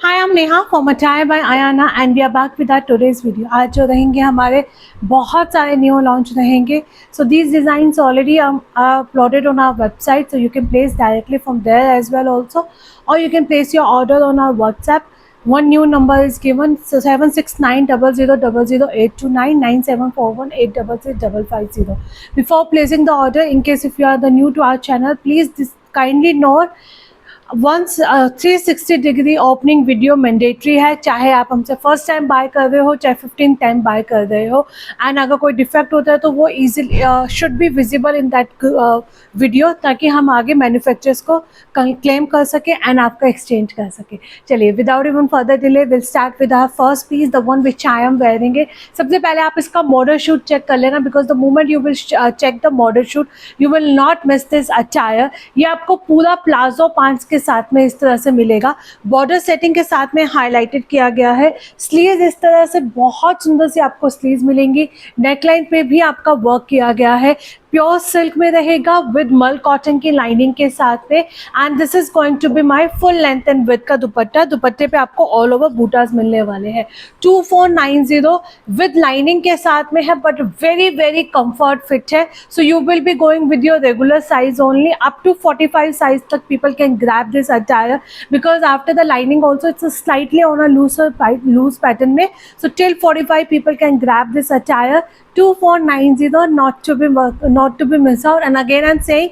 Hi, I am Neha from attire by Ayana and we are back with our today's video. आज जो रहेंगे हमारे बहुत सारे न्यू लॉन्च रहेंगे। So these designs already uploaded on our website, so you can place directly from there as well also, और you can place your order on our WhatsApp. One new number is given, so 769000008299 9741866550. Before placing the order, in case if you are the new to our channel, please kindly note once 360 degree opening video mandatory है, चाहे आप हमसे first time bye कर रहे हो चाहे 15 time bye कर रहे हो। एंड अगर कोई डिफेक्ट होता है तो वो easily should be visible in that video, ताकि हम आगे मैन्युफैक्चरर्स को क्लेम कर सके एंड आपका एक्सचेंज कर सके। चलिए without even further delay will start with our first piece, the one which I am wearing. सबसे पहले आप इसका मॉडल शूट चेक कर लेना, because the moment you will check the model shoot you will not miss this attire. ये आपको पूरा palazzo pants के साथ में इस तरह से मिलेगा, बॉर्डर सेटिंग के साथ में हाईलाइटेड किया गया है। स्लीव्स इस तरह से बहुत सुंदर सी आपको स्लीव्स मिलेंगी, नेकलाइन पे भी आपका वर्क किया गया है, प्योर सिल्क में रहेगा विद मल कॉटन की लाइनिंग के साथ में। And this is going to be my full length and with का दुपट्टा। दुपट्टे पे आपको ऑल ओवर बूटास मिलने वाले हैं। 2490 विद लाइनिंग के साथ में है, but very very comfort fit है। So you will be going with your regular size only. Up to 45 size तक people can grab this attire, because after the lining also it's slightly on a loose pattern में। So till 45 people can grab this attire. 2490 not to be miss out. And again I'm saying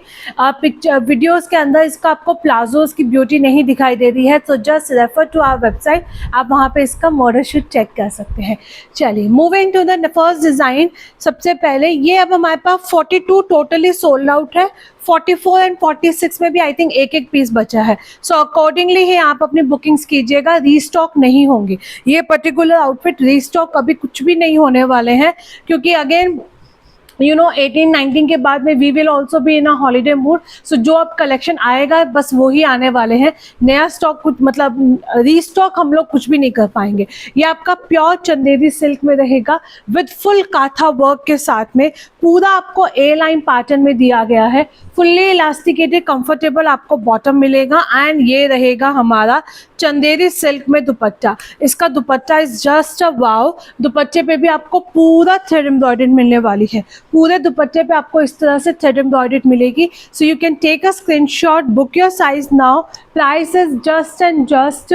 picture videos के अंदर इसका आपको palazzos की beauty नहीं दिखाई दे रही है, तो just refer to our website, आप वहाँ पे इसका मॉडल शूट चेक कर सकते हैं। चलिए moving to the first design. सबसे पहले ये अब हमारे पास 42 टोटली सोल्ड आउट है, 44 एंड 46 में भी आई थिंक एक एक पीस बचा है। सो अकॉर्डिंगली ही आप अपनी बुकिंग्स कीजिएगा, रीस्टॉक नहीं होंगे। ये पर्टिकुलर आउटफिट रीस्टॉक अभी कुछ भी नहीं होने वाले हैं, क्योंकि अगेन 18-19 के बाद में वी विल ऑल्सो भी इन अ हॉलीडे मूड। सो जो अब कलेक्शन आएगा बस वो ही आने वाले हैं, नया स्टॉक कुछ मतलब रीस्टॉक हम लोग कुछ भी नहीं कर पाएंगे। ये आपका प्योर चंदेरी सिल्क में रहेगा विद फुल काथा वर्क के साथ में, पूरा आपको ए लाइन पैटर्न में दिया गया है, फुल्ली इलास्टिकेटेड कंफर्टेबल आपको बॉटम मिलेगा। एंड ये रहेगा हमारा चंदेरी सिल्क में दुपट्टा। इसका दुपट्टा इज जस्ट अ वाव। दुपट्टे पे भी आपको पूरा थ्रेड एम्ब्रॉयडरी मिलने वाली है, पूरे दुपट्टे पे आपको इस तरह से थ्रेड एम्ब्रॉयडरी मिलेगी। So you can take a screenshot, book your size now. Price is just and just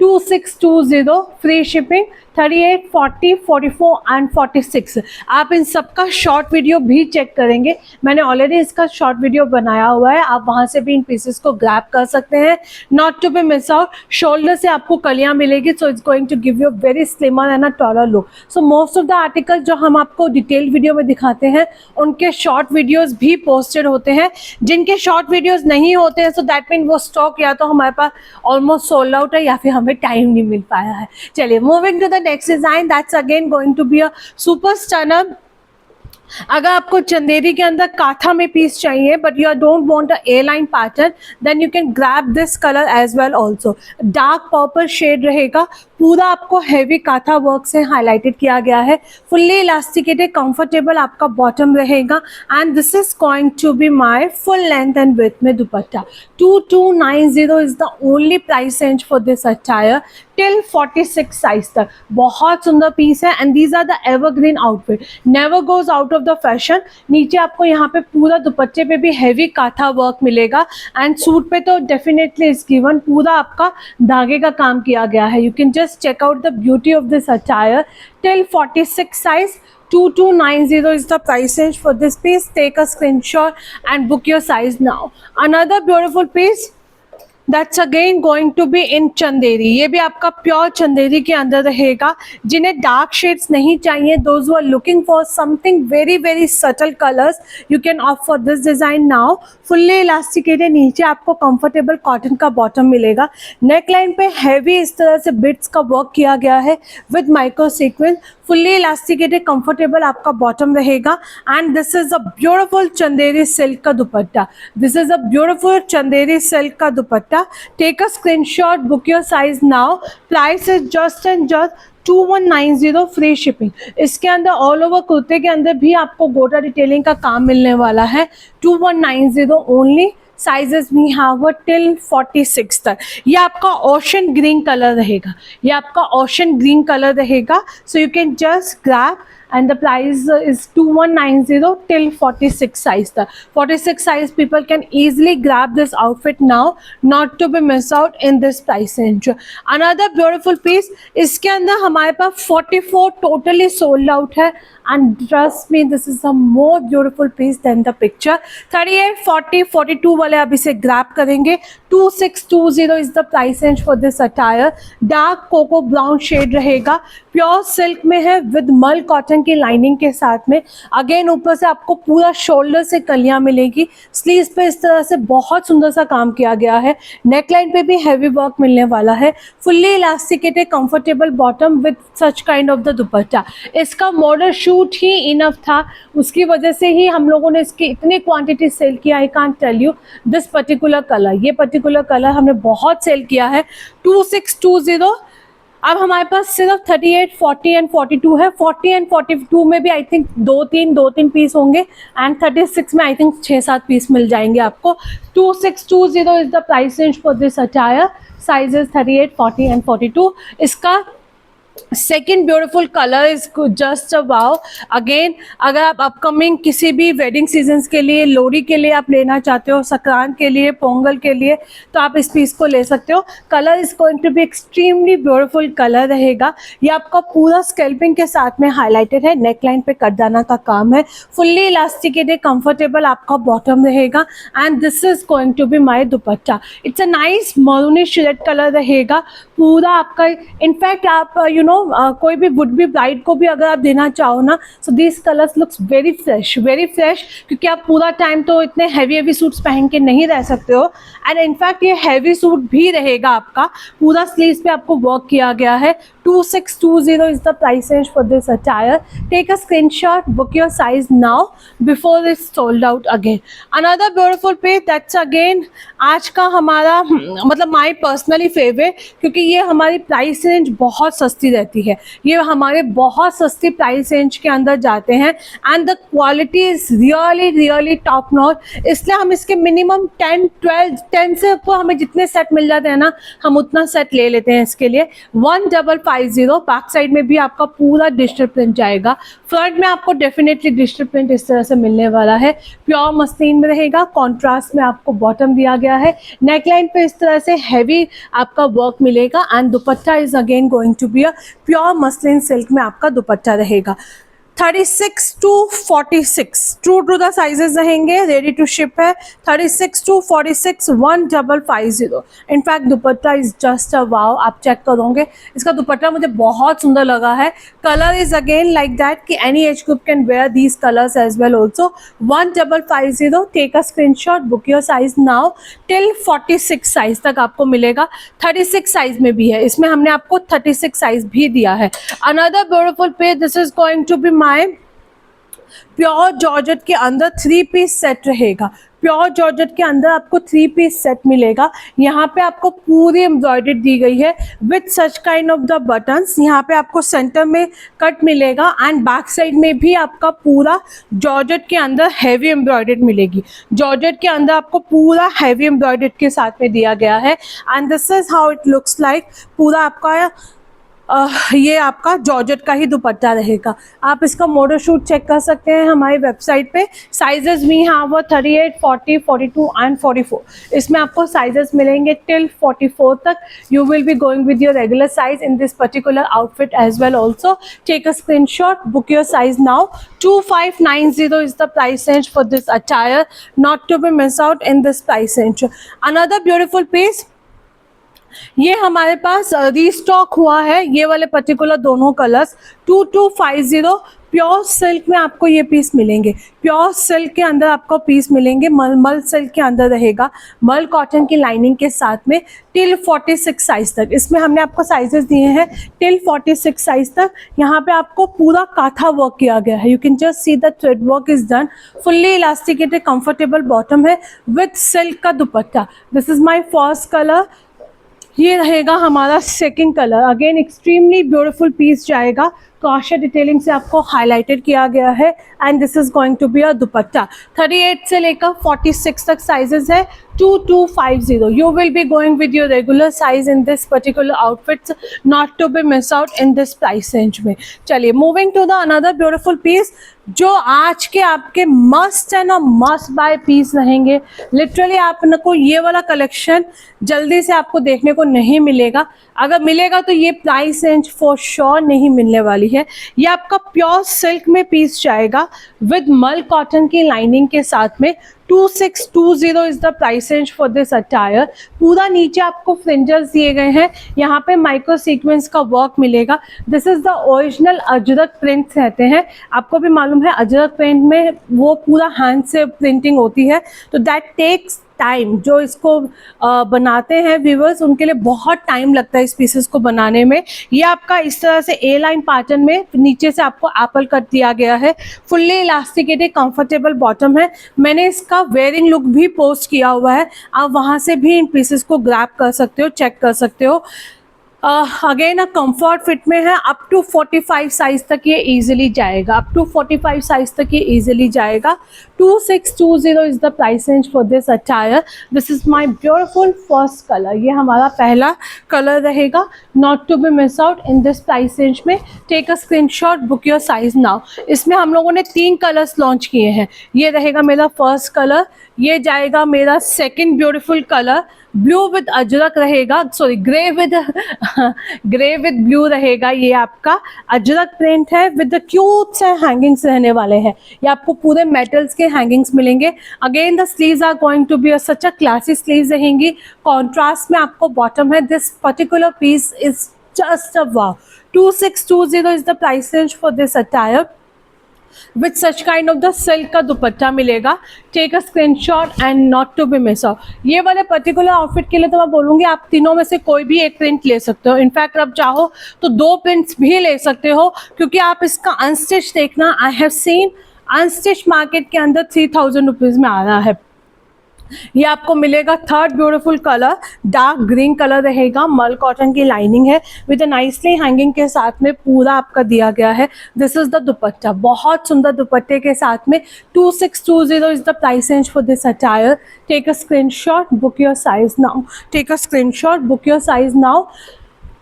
2620, free shipping. 38, 40, 44 and 46। आप इन सबका शॉर्ट वीडियो भी चेक करेंगे, मैंने ऑलरेडी इसका शॉर्ट वीडियो बनाया हुआ है, आप वहाँ से भी इन पीसेस को ग्रैब कर सकते हैं। Not to be miss out, shoulder से आपको कलियाँ मिलेगी, so it's going to give you very slimmer and a taller look. So most of the article जो हम आपको डिटेल वीडियो में दिखाते हैं उनके शॉर्ट वीडियोज़ भी पोस्टेड होते हैं। जिनके शॉर्ट वीडियोज़ नहीं होते हैं, सो दैट मीन वो स्टॉक या तो हमारे पास ऑलमोस्ट सोल्ड आउट है या फिर हमें टाइम नहीं मिल पाया है। चलिए moving to the next design, that's again going to be a super stunner। अगर आपको चंदेरी के अंदर काथा में पीस चाहिए but you don't want a A line pattern, then you can grab this colour as well also. Dark purple shade रहेगा, पूरा आपको heavy काथा work से हाईलाइटेड किया गया है, फुल्ली इलास्टिकेटेड कंफर्टेबल आपका बॉटम रहेगा। And this is going to be my full length and width में dupatta. 2290 is the only price range for this attire till 46 size तक। बहुत सुंदर पीस है and these are the evergreen outfit, never goes out of the fashion. नीचे आपको यहाँ पे पूरा दुपट्टे पे भी हैवी काथा वर्क मिलेगा, एंड सूट पे तो डेफिनेटली इज गिवन, पूरा आपका धागे का काम किया गया है। You can just check out the beauty of this attire till 46 size। 2290 is the price range for this piece. Take a screenshot and book your size now. Another beautiful piece that's again going to be in Chanderi. ये भी आपका pure Chanderi के अंदर रहेगा। जिन्हें dark shades नहीं चाहिए, those who are looking for something very very subtle colors, you can opt for this design now। Fully elasticated, नीचे आपको कंफर्टेबल कॉटन का बॉटम मिलेगा। नेक लाइन पे हैवी इस तरह से बिट्स का वर्क किया गया है with micro sequence, fully elasticated comfortable आपका बॉटम रहेगा। And this is a beautiful Chanderi silk का dupatta. This is a beautiful Chanderi silk का dupatta. Take a screenshot, book your size now. Price is just and just 2190, free shipping. इसके अंदर all over कुर्ते के अंदर भी आपको गोटा डिटेलिंग का काम मिलने वाला है। 2190 only, sizes we have till 46 तक। ये आपका ओशन ग्रीन कलर रहेगा, ये आपका ओशन ग्रीन कलर रहेगा। सो you can just grab and the price is 2190 till 46 size तक। 46 size people can easily grab this outfit now, not to be miss out in this price range। another beautiful piece, इसके अंदर हमारे पास 44 totally sold out है, and trust me this is a more beautiful piece than the picture। 38, 40, 42 वाले आप इसे grab करेंगे। 2620 is the price range for this attire। dark cocoa brown shade रहेगा, pure silk में है विद मल कॉटन की लाइनिंग के साथ में। अगेन ऊपर से आपको पूरा शोल्डर से कलियां मिलेगी, स्लीव्स पे इस तरह से बहुत सुंदर सा काम किया गया है, नेकलाइन पे भी हैवी वर्क मिलने वाला है, fully elasticated comfortable bottom with such kind of the दुपट्टा। इसका मॉडल शूट ही इनफ था, उसकी वजह से ही हम लोगों ने इसकी इतनी क्वांटिटी सेल किया। I can't tell you this particular colour, ये पर्टिकुलर कलर हमने बहुत सेल किया है। 2620। अब हमारे पास सिर्फ 38, 40 एंड 42 है। 40 एंड 42 में भी आई थिंक दो तीन पीस होंगे, एंड 36 में आई थिंक 6-7 पीस मिल जाएंगे आपको। 2620 is the price range for this attire, sizes 38, 40 and 42। इसका second beautiful colour is just a wow. Again अगर आप अपकमिंग किसी भी वेडिंग सीजन्स के लिए, लोहड़ी के लिए आप लेना चाहते हो, संक्रांत के लिए, पोंगल के लिए, तो आप इस पीस को ले सकते हो। Colour is going to be extremely beautiful colour रहेगा। ये आपका पूरा स्कैल्पिंग के साथ में हाईलाइटेड है, नेकलाइन पे कटदाना का काम है, फुल्ली इलास्टिकेटेड कंफर्टेबल आपका बॉटम रहेगा, and this is going to be my dupatta. It's a nice maroonish red colour रहेगा पूरा आपका। इनफैक्ट आप कोई भी वुड बी ब्राइड को भी अगर आप देना चाहो ना, so this colours looks very fresh, क्योंकि आप पूरा टाइम तो इतने हैवी सूट्स पहन के नहीं रह सकते हो। एंड इनफैक्ट ये हैवी सूट भी रहेगा आपका, पूरा स्लीव्स पे आपको वर्क किया गया है। 2620 is the price range for this attire। Take a screenshot, book your size now before it's sold out again। Another beautiful piece that's again आज का हमारा मतलब my personally favorite, क्योंकि ये हमारी प्राइस रेंज बहुत सस्ती रहती है, ये हमारे बहुत सस्ती प्राइस रेंज के अंदर जाते हैं, and the quality is really top notch. इसलिए हम इसके मिनिमम 10 से ऊपर हमें जितने सेट मिल जाते हैं ना, हम उतना सेट ले लेते हैं इसके लिए। 1550। बैक साइड में भी आपका पूरा डिजिटल प्रिंट जाएगा, फ्रंट में आपको डेफिनेटली डिजिटल प्रिंट इस तरह से मिलने वाला है, प्योर मसलिन में रहेगा, कॉन्ट्रास्ट में आपको बॉटम दिया गया है, नेकलाइन पे इस तरह से हैवी आपका वर्क मिलेगा, and dupatta is again going to be a pure muslin silk में आपका दुपट्टा रहेगा। 36 to 46 true to the sizes रहेंगे, रेडी टू शिप है। 36 to 46 1550। In fact dupatta is just a wow, आप चेक करोगे इसका दुपट्टा मुझे बहुत सुंदर लगा है। Colour is again like that कि any age group can wear these colours as well also. 1550। Take a screenshot, book your size now. Till 46 size तक आपको मिलेगा, 36 साइज में भी है, इसमें हमने आपको 36 साइज भी दिया है। Another beautiful piece, this is going to be pure georgette के अंदर 3 पीस सेट रहेगा। प्योर जॉर्जेट के अंदर आपको 3 पीस सेट मिलेगा। यहाँ पे आपको पूरी एम्ब्रॉयडरी दी गई है with such kind of the buttons. यहाँ पे आपको सेंटर में कट मिलेगा, एंड बैक साइड में भी आपका पूरा जॉर्जेट के अंदर हैवी एम्ब्रॉयडरी मिलेगी। जॉर्जेट के अंदर आपको पूरा हैवी एम्ब्रॉयडरी के साथ में दिया गया है, and this is how it looks like. पूरा आपका ये आपका जॉर्जेट का ही दुपट्टा रहेगा। आप इसका मॉडल शूट चेक कर सकते हैं हमारी वेबसाइट पे। साइजेस भी यहाँ वो 38, 40, 42 एंड 44। इसमें आपको साइजेस मिलेंगे टिल 44 तक। You will be going with your regular size in this particular outfit as well also. Take a screenshot, book your size now. 2590 is the price range for this attire, not to be miss out in this price range। Another beautiful piece, ये हमारे पास restock हुआ है, ये वाले particular दोनों colours. 2250 pure silk में आपको ये पीस मिलेंगे। प्योर सिल्क के अंदर आपको पीस मिलेंगे, मल सिल्क के अंदर रहेगा, मल कॉटन की लाइनिंग के साथ में, टिल 46 साइज तक। इसमें हमने आपको साइजेस दिए हैं टिल 46 साइज तक। यहाँ पे आपको पूरा काथा वर्क किया गया है, you can just see the thread work is done. Fully elasticated comfortable bottom है विथ सिल्क का dupatta. This is my first colour. ये रहेगा हमारा second colour. Again extremely beautiful piece जाएगा, क्रॉशे डिटेलिंग से आपको हाईलाइटेड किया गया है and this is going to be a dupatta. 38 से लेकर 46 तक साइजेस है, 2250. You will be going with your regular size in this particular outfits, not to be miss out in this price range में। चलिए moving to the another beautiful piece जो आज के आपके must and must buy piece रहेंगे। Literally आपको ये वाला कलेक्शन जल्दी से आपको देखने को नहीं मिलेगा, अगर मिलेगा तो ये प्राइस रेंज फॉर श्योर नहीं मिलने वाली है। ये आपका प्योर सिल्क में पीस जाएगा विद मल कॉटन की लाइनिंग के साथ में। 2620 is the price range for this attire. पूरा नीचे आपको फ्रिंजल्स दिए गए हैं, यहाँ पे माइक्रो सीक्वेंस का वर्क मिलेगा। This is the original Ajrak print कहते हैं, आपको भी मालूम है अजरक प्रिंट में वो पूरा हैंड से प्रिंटिंग होती है, तो दैट टेक्स टाइम। जो इसको बनाते हैं व्यूवर्स उनके लिए बहुत टाइम लगता है इस पीसेस को बनाने में। ये आपका इस तरह से ए लाइन पैटर्न में नीचे से आपको एप्पल कट दिया गया है, फुल्ली इलास्टिकेटेड कंफर्टेबल बॉटम है। मैंने इसका वेयरिंग लुक भी पोस्ट किया हुआ है, आप वहाँ से भी इन पीसेस को ग्रैब कर सकते हो, चेक कर सकते हो। अगेन कंफर्ट फिट में है, अप टू 45 साइज तक ये इजीली जाएगा, अप टू 45 साइज तक ये इजीली जाएगा। 2620 is the price range for this attire. This is my beautiful first colour, ये हमारा पहला कलर रहेगा, not to be miss out in this price range में। Take a screenshot, book your size now. इसमें हम लोगों ने 3 कलर्स लॉन्च किए हैं, ये रहेगा मेरा फर्स्ट कलर, ये जाएगा मेरा second beautiful colour, blue with Ajrak रहेगा, सॉरी ग्रे विद ब्लू रहेगा। ये आपका अजरक प्रिंट है विद द क्यूट से हैंगिंग्स रहने वाले हैं, ये आपको पूरे मेटल्स के हैंगिंग्स मिलेंगे। Again the sleeves are going to be such a classy sleeves रहेंगी, कॉन्ट्रास्ट में आपको बॉटम है। This particular piece is just a wow. 2620 is the price range for this attire with such kind of the silk का दुपट्टा मिलेगा। Take a screenshot and not to be miss out. ये वाले particular outfit के लिए तो मैं बोलूँगी आप तीनों में से कोई भी एक प्रिंट ले सकते हो, इनफैक्ट आप चाहो तो 2 प्रिंट्स भी ले सकते हो, क्योंकि आप इसका अनस्टिच देखना, I have seen unstitch market के अंदर 3000 रुपीज़ में आ रहा है। ये आपको मिलेगा third beautiful colour, dark green colour रहेगा, मल कॉटन की लाइनिंग है विद नाइसली हैंगिंग के साथ में पूरा आपका दिया गया है। दिस इज द दुपट्टा, बहुत सुंदर दुपट्टे के साथ में। 2620 is the price range for this attire. Take a screenshot, book your size now. Take a screenshot, book your size now.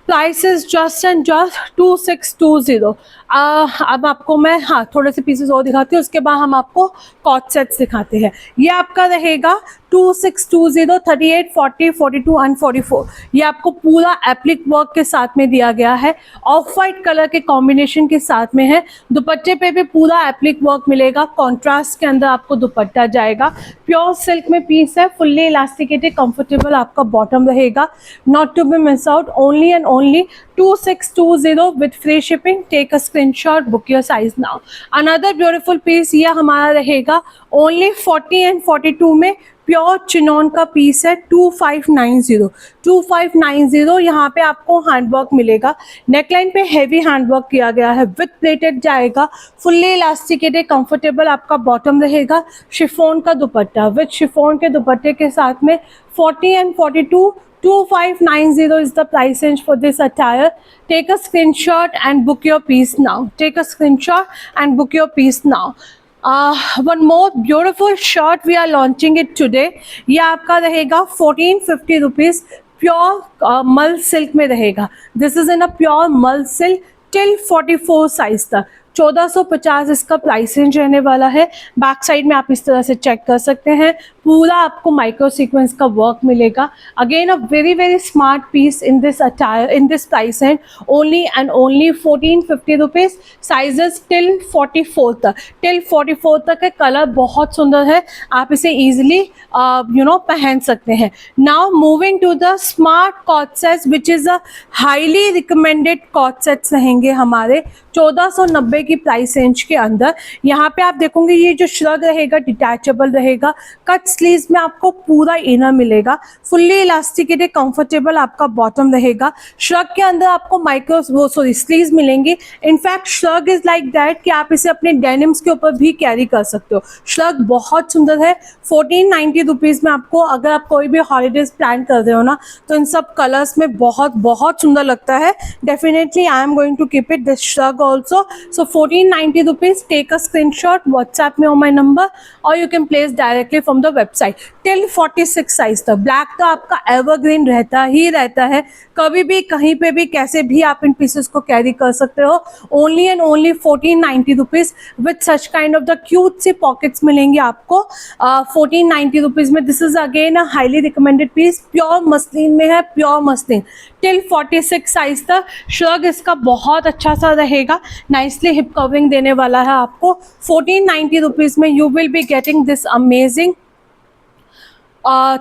Price is just and just 2620। अब आपको मैं थोड़े से पीसेस और दिखाती हूँ, उसके बाद हम आपको कॉट सेट्स दिखाते हैं। ये आपका रहेगा 2620, 38, 40, 42 एंड 44। ये आपको पूरा एप्लिक वर्क के साथ में दिया गया है, ऑफ वाइट कलर के कॉम्बिनेशन के साथ में है। दुपट्टे पे भी पूरा एप्लिक वर्क मिलेगा, कॉन्ट्रास्ट के अंदर आपको दुपट्टा जाएगा। प्योर सिल्क में पीस है, फुल्ली इलास्टिकेटेड कंफर्टेबल आपका बॉटम रहेगा। Not to be miss out, only and only 2620 with free shipping. Take a screenshot, book your size now. Another beautiful piece ये हमारा रहेगा ओनली 40 एंड 42 में, प्योर चिनॉन का piece है। 2590 यहाँ पे आपको हैंडवर्क मिलेगा, नेकलाइन पे हेवी हैंडवर्क किया गया है, विथ प्लेटेड जाएगा, फुल्ली इलास्टिकेटेड कंफर्टेबल आपका बॉटम रहेगा। शिफॉन का दुपट्टा, विथ शिफॉन के दुपट्टे के साथ में 40 and 42, 2590 is the price range for this attire. Take a screenshot and book your piece now. Take a screenshot and book your piece now. One more beautiful shirt we are launching it today. ये आपका रहेगा 1450 rupees, pure मल silk में रहेगा। This is in a pure मल silk till 44 size तक। 1450 इसका price range रहने वाला है। बैक साइड में आप इस तरह से चेक कर सकते हैं, पूरा आपको माइक्रो सीक्वेंस का वर्क मिलेगा। Again a very smart piece in this attire, in this price range, only and only 1450 rupees. Sizes till 44 तक, टिल 44 तक है। कलर बहुत सुंदर है, आप इसे ईजिली पहन सकते हैं। Now moving to the smart co-ord sets which is a highly recommended co-ord sets रहेंगे हमारे 1490 की प्राइस रेंज के अंदर। यहाँ पे आप देखोगे ये जो श्रग रहेगा डिटैचेबल रहेगा, कट स्लीव्स में आपको पूरा इनर मिलेगा, फुल्ली इलास्टिकेटेड कंफर्टेबल आपका बॉटम रहेगा। श्रग के अंदर आपको स्लीव्स मिलेंगी। In fact shrug is like that कि आप इसे अपने डेनिम्स के ऊपर भी कैरी कर सकते हो। श्रग बहुत सुंदर है। 1490 रुपीज़ में आपको, अगर आप कोई भी हॉलीडेज प्लान कर रहे हो ना, तो इन सब कलर्स में बहुत सुंदर लगता है। Definitely I am going to keep it this shrug also. So 1490 rupees. Take a screenshot, WhatsApp me on my number, or you can place directly from the website. Till 46 size तक black तो आपका evergreen रहता ही रहता है, कभी भी कहीं पे भी कैसे भी आप इन पीसेस को कैरी कर सकते हो. Only and only 1490 rupees with such kind of the cute सी पॉकेट्स मिलेंगे आपको 1490 रुपीज़ में. This is again a highly recommended piece. Pure muslin में है, प्योर मसलिन. टिल 46 साइज तक श्रग इसका बहुत अच्छा सा रहेगा, नाइसली हिप कवरिंग देने वाला है आपको. 1490 रुपीज़ में you will be getting this amazing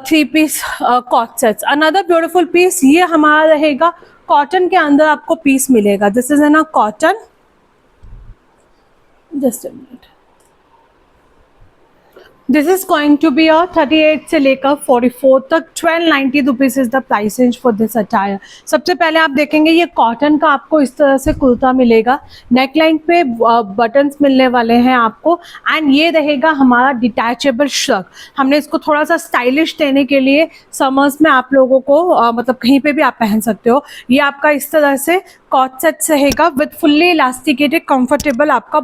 3 piece co-ord sets. Another beautiful piece ये हमारा रहेगा कॉटन के अंदर आपको पीस मिलेगा. This is an a cotton. Just a minute. This is going to be 38 से लेकर 44 तक. 1290 rupees is the price range for this attire. सबसे पहले आप देखेंगे ये कॉटन का आपको इस तरह से कुर्ता मिलेगा, नेकलाइन पे बटन्स मिलने वाले हैं आपको, एंड ये रहेगा हमारा डिटैचेबल श्रग. हमने इसको थोड़ा सा स्टाइलिश देने के लिए समर्स में आप लोगों को मतलब कहीं पे भी आप पहन सकते हो. ये आपका इस तरह से कॉट सेट रहेगा विद फुल्ली इलास्टिकेटेड कंफर्टेबल आपका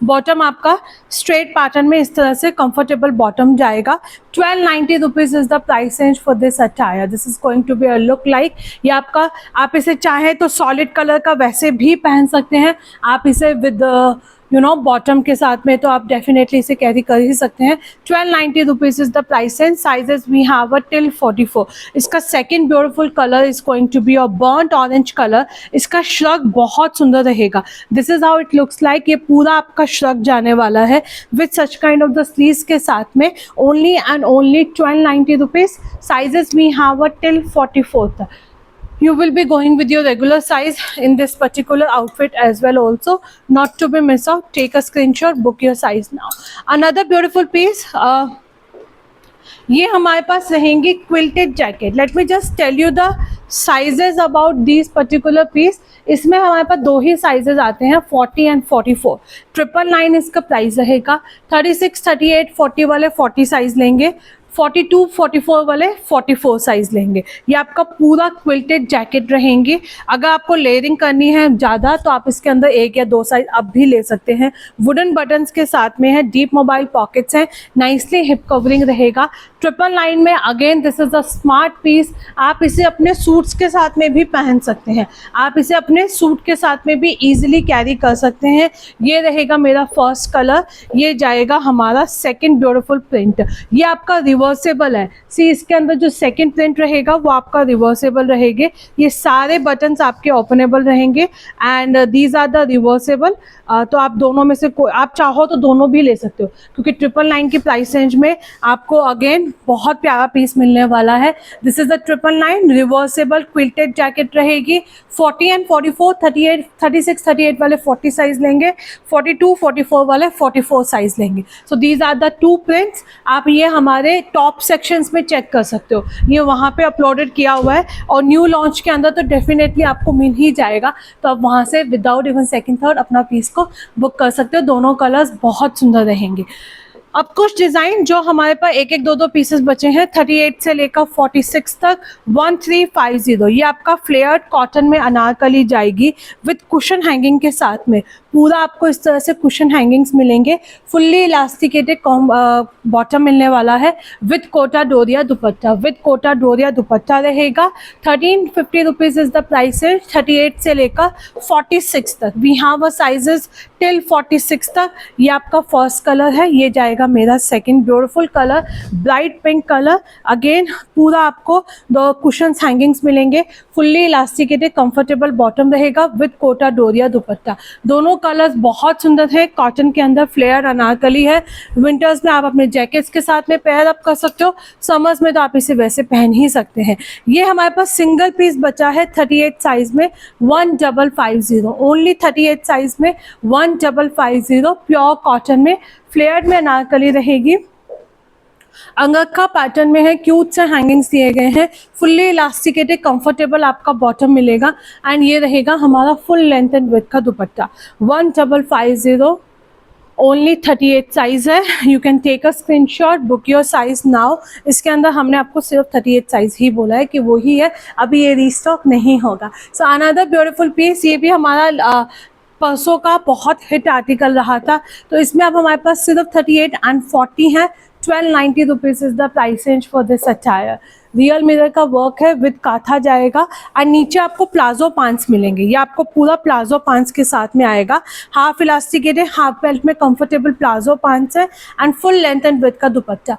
बॉटम आपका स्ट्रेट पैटर्न में इस तरह से कंफर्टेबल बॉटम जाएगा. 1290 rupees is the price range for this attire. This is going to be a look like. ये आपका, आप इसे चाहे तो सॉलिड कलर का वैसे भी पहन सकते हैं, आप इसे विद बॉटम के साथ में तो आप डेफिनेटली इसे कैरी कर ही सकते हैं. 1290 rupees is the price and sizes we have a till 44. इसका second beautiful colour is going to be a burnt orange colour. इसका श्रग बहुत सुंदर रहेगा. This is how it looks like. ये पूरा आपका श्रग जाने वाला है with such kind of the sleeves के साथ में. Only and only 1290 rupees. Sizes we have a till 44 तक. You will be going with your regular size in this particular outfit as well also, not to be miss out. Take a screenshot, book your size now. Another beautiful piece, ये हमारे पास रहेंगी quilted jacket. Let me just tell you the sizes about this particular piece. इसमें हमारे पास 2 ही sizes आते हैं, 40 and 44. 999 इसका price रहेगा. 36, 38, 40 वाले 40 साइज लेंगे, 42, 44 वाले 44 साइज लेंगे. ये आपका पूरा क्विल्टेड जैकेट रहेंगी. अगर आपको लेयरिंग करनी है ज़्यादा तो आप इसके अंदर 1 या 2 साइज अब भी ले सकते हैं. वुडन बटन्स के साथ में है, डीप मोबाइल पॉकेट्स हैं, नाइसली हिप कवरिंग रहेगा. 999 में again this is a smart piece. आप इसे अपने सूट्स के साथ में भी पहन सकते हैं, आप इसे अपने सूट के साथ में भी ईजिली कैरी कर सकते हैं. ये रहेगा मेरा फर्स्ट कलर. ये जाएगा हमारा सेकेंड ब्यूटीफुल प्रिंट. ये आपका रिवर्सेबल है. सी इसके अंदर जो सेकंड प्रिंट रहेगा वो आपका रिवर्सेबल रहेंगे. ये सारे बटन्स आपके ओपनेबल रहेंगे and these are the reversible. तो आप दोनों में से कोई, आप चाहो तो दोनों भी ले सकते हो, क्योंकि 999 की प्राइस रेंज में आपको अगेन बहुत प्यारा पीस मिलने वाला है. This is the 999 reversible quilted jacket रहेगी. 40 एंड 44, 38, 36, 38 वाले 40 साइज लेंगे, 42, 44 वाले 44 साइज लेंगे. So these are the 2 prints. आप ये हमारे टॉप सेक्शंस में चेक कर सकते हो, ये वहाँ पे अपलोडेड किया हुआ है, और न्यू लॉन्च के अंदर तो डेफिनेटली आपको मिल ही जाएगा. तो आप वहाँ से विदाउट इवन सेकंड थॉट अपना पीस को बुक कर सकते हो. दोनों कलर्स बहुत सुंदर रहेंगे. अब कुछ डिज़ाइन जो हमारे पास 1-1, 2-2 पीसेस बचे हैं 38 से लेकर 46 तक. 1350. ये आपका फ्लेयर्ड कॉटन में अनारकली जाएगी विथ कुशन हैंगिंग के साथ में. पूरा आपको इस तरह से कुशन हैंगिंग्स मिलेंगे. फुल्ली इलास्टिकेटेड बॉटम मिलने वाला है with Kota Doria dupatta. With Kota Doria दुपट्टा रहेगा. 1350 रुपीज़ इज द प्राइस है. 38 से लेकर 46 तक. We have a sizes till 46 तक. ये आपका फर्स्ट कलर है. ये जाएगा मेरा second beautiful colour, bright pink colour. Again पूरा आपको 2 कुशन हैंगिंग्स मिलेंगे. फुल्ली इलास्टिकेटेड कंफर्टेबल बॉटम रहेगा विथ कोटा डोरिया दुपट्टा. दोनों कलर्स बहुत सुंदर है. कॉटन के अंदर फ्लेयर अनारकली है. विंटर्स में आप अपने जैकेट्स के साथ में पेयर अप कर सकते हो, समर्स में तो आप इसे वैसे पहन ही सकते हैं. ये हमारे पास सिंगल पीस बचा है 38 साइज में 1550. ओनली 38 साइज में 1550 प्योर कॉटन में फ्लेयर्ड में अनारकली रहेगी. अंगरखा पैटर्न में है, क्यूट से हैंगिंग्स दिए गए हैं. फुल्ली इलास्टिकेटेड कंफर्टेबल आपका बॉटम मिलेगा एंड ये रहेगा हमारा फुल लेंथ एंड विड्थ का दुपट्टा. 1550. ओनली 38 साइज है. You can take a screenshot, book your size now. इसके अंदर हमने आपको सिर्फ 38 साइज ही बोला है कि वो ही है, अभी ये रीस्टॉक नहीं होगा. So another beautiful piece. ये भी हमारा परसों का बहुत हिट आर्टिकल रहा था। तो इसमें अब हमारे पास सिर्फ 38 एंड 40 है। 1290 rupees is the price range for this attire. Real mirror का वर्क है, विद काथा जाएगा और नीचे आपको प्लाजो पैंट्स मिलेंगे। ये आपको पूरा प्लाजो पैंट्स के साथ में आएगा। हाफ इलास्टिकेटेड हाफ बेल्ट में कंफर्टेबल प्लाजो पैंट्स है and full length and width का दुपट्टा।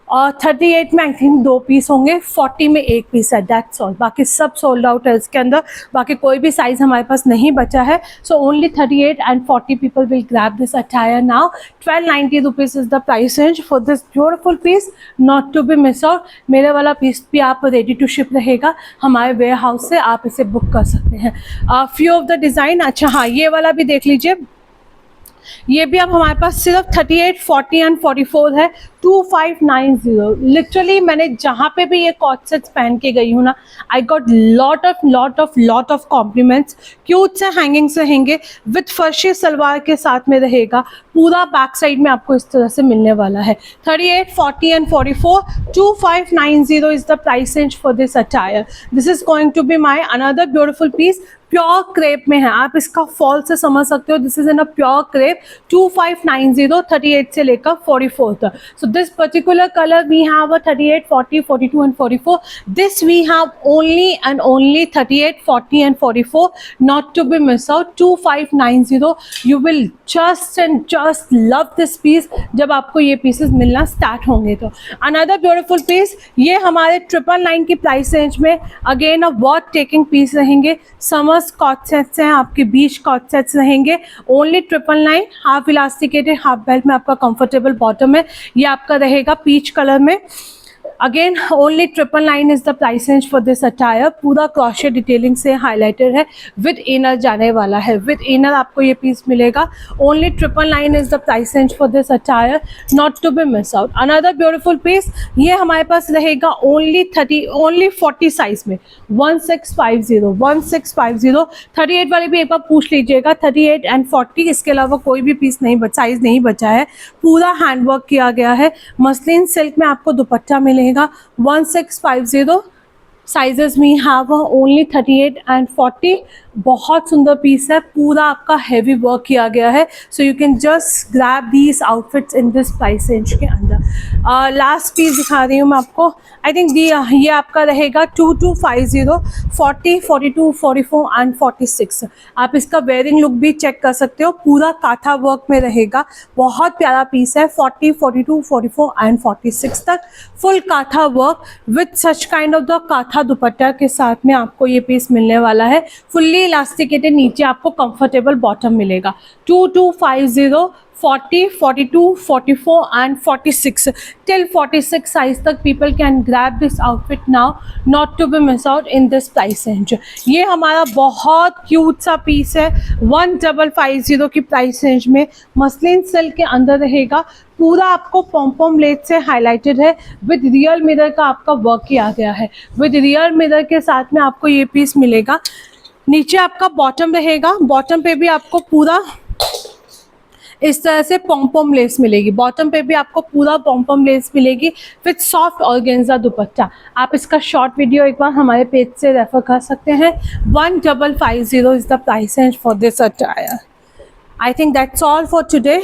और 38 में आई थिंक 2 पीस होंगे, 40 में 1 पीस है, दैट्स ऑल। बाकी सब सोल्ड आउट है इसके अंदर, बाकी कोई भी साइज़ हमारे पास नहीं बचा है। So only 38 and 40 people will grab this attire now. 1290 rupees is the price range for this beautiful piece, not to be miss out. मेरे वाला पीस भी आप रेडी टू शिप रहेगा हमारे वेयर हाउस से, आप इसे बुक कर सकते हैं। फ्यू ऑफ द डिज़ाइन, अच्छा हाँ ये वाला भी देख लीजिए, ये भी अब हमारे पास सिर्फ 38, 40 एंड 44 है। 2590। लिटरली मैंने जहाँ पे भी ये कॉट सेट्स पहन के गई हूँ ना, I got lot of compliments. Cute से हैंगिंग्स रहेंगे, विथ फर्शी सलवार के साथ में रहेगा। पूरा बैक साइड में आपको इस तरह से मिलने वाला है। 38, 40 and 44, 2590 is the price range for this attire. This is going to be my another beautiful piece. Pure crepe में है, आप इसका फॉल से समझ सकते हो। This is in a pure crepe. 2590, 38 से लेकर 44 तक। So this particular colour we have 38, 40, 42 and 44. This we have only and only 38, 40 and 44. Not to be missed out. 2590. You will just and just love this piece जब आपको ये pieces मिलना start होंगे तो। Another beautiful piece, ये हमारे 999 की price range में again a worth taking piece रहेंगे। समर्स कॉट सेट्स हैं, आपके बीच कॉट सेट्स रहेंगे। Only 999, half elasticated half belt में आपका कंफर्टेबल बॉटम है। ये आपका रहेगा पीच कलर में। Again only 999 is the price range for this attire. पूरा क्रॉशे डिटेलिंग से हाईलाइटेड है, विद इनर जाने वाला है। विद इनर आपको ये पीस मिलेगा। Only 999 is the price range for this attire, not to be miss out. Another beautiful piece, ये हमारे पास रहेगा ओनली 40 साइज में। 1650 38 वाले भी एक बार पूछ लीजिएगा। 38 एंड 40, इसके अलावा कोई भी पीस नहीं साइज नहीं बचा है। पूरा हैंडवर्क किया गया है। मसलिन सिल्क में आपको दुपट्टा मिलेगा। 1650 साइजेस में हैव ओनली 38 एंड 40। बहुत सुंदर पीस है, पूरा आपका हैवी वर्क किया गया है। So you can just grab these outfits in this price range के अंदर। लास्ट पीस दिखा रही हूँ मैं आपको। आई थिंक ये आपका रहेगा 2250, 40, 42, 44 एंड 46। आप इसका वेयरिंग लुक भी चेक कर सकते हो। पूरा काथा वर्क में रहेगा, बहुत प्यारा पीस है। 40, 42, 44 एंड 46 तक full kantha work with such kind of the kantha dupatta के साथ में आपको ये पीस मिलने वाला है। फुल्ली इलास्टिकेटेड, नीचे आपको कंफर्टेबल बॉटम मिलेगा। 2250, 40, 42, 44 and 46 till 46 size तक people can grab this outfit now, not to be miss out in this price range। ये हमारा बहुत क्यूट सा पीस है। 1550 की प्राइस रेंज में मसलिन सिल्क के अंदर रहेगा। पूरा आपको पॉम लेस से हाईलाइटेड है, विद रियल मिरर का आपका वर्क किया गया है। विद रियल मिरर के साथ में आपको ये पीस मिलेगा। नीचे आपका बॉटम रहेगा, बॉटम पे भी आपको पूरा इस तरह से पॉम लेस मिलेगी। बॉटम पे भी आपको पूरा पॉम लेस मिलेगी विथ सॉफ्ट ऑर्गेन्जा दुपट्टा। आप इसका शॉर्ट वीडियो एक बार हमारे पेज से रेफर कर सकते हैं। 1550 is the price range for this attire. I think that's all for today.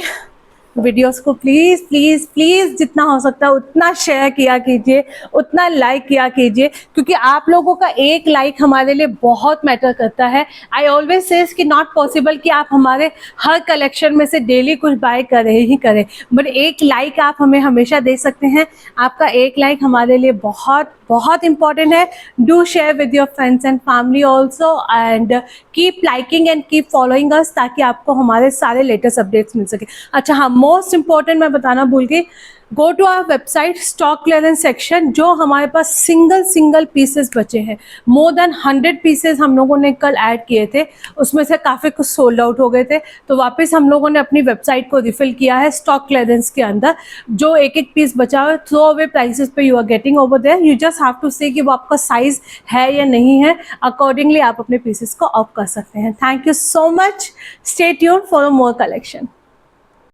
Videos को प्लीज़ प्लीज़ प्लीज़ जितना हो सकता है उतना शेयर किया कीजिए, उतना लाइक किया कीजिए, क्योंकि आप लोगों का एक लाइक हमारे लिए बहुत मैटर करता है। आई ऑलवेज सेज कि नॉट पॉसिबल कि आप हमारे हर कलेक्शन में से डेली कुछ बाय करें ही करें, बट एक लाइक आप हमें हमेशा दे सकते हैं। आपका एक लाइक हमारे लिए बहुत बहुत इंपॉर्टेंट है। Do share with your friends and family also, and keep liking and keep following us, ताकि आपको हमारे सारे लेटेस्ट अपडेट्स मिल सके। अच्छा हाँ, मोस्ट इंपॉर्टेंट मैं बताना भूल गई, go to our website stock clearance section. जो हमारे पास सिंगल पीसेस बचे हैं, मोर देन 100 पीसेस हम लोगों ने कल ऐड किए थे, उसमें से काफ़ी कुछ सोल्ड आउट हो गए थे, तो वापस हम लोगों ने अपनी वेबसाइट को रिफिल किया है स्टॉक क्लियरेंस के अंदर। जो एक पीस बचा हुआ है, थ्रो अवे प्राइसेस पे you are getting over there. You just have to say कि वो आपका साइज है या नहीं है, अकॉर्डिंगली आप अपने पीसेस को ऑफ कर सकते हैं। Thank you so much, stay tuned for more collection.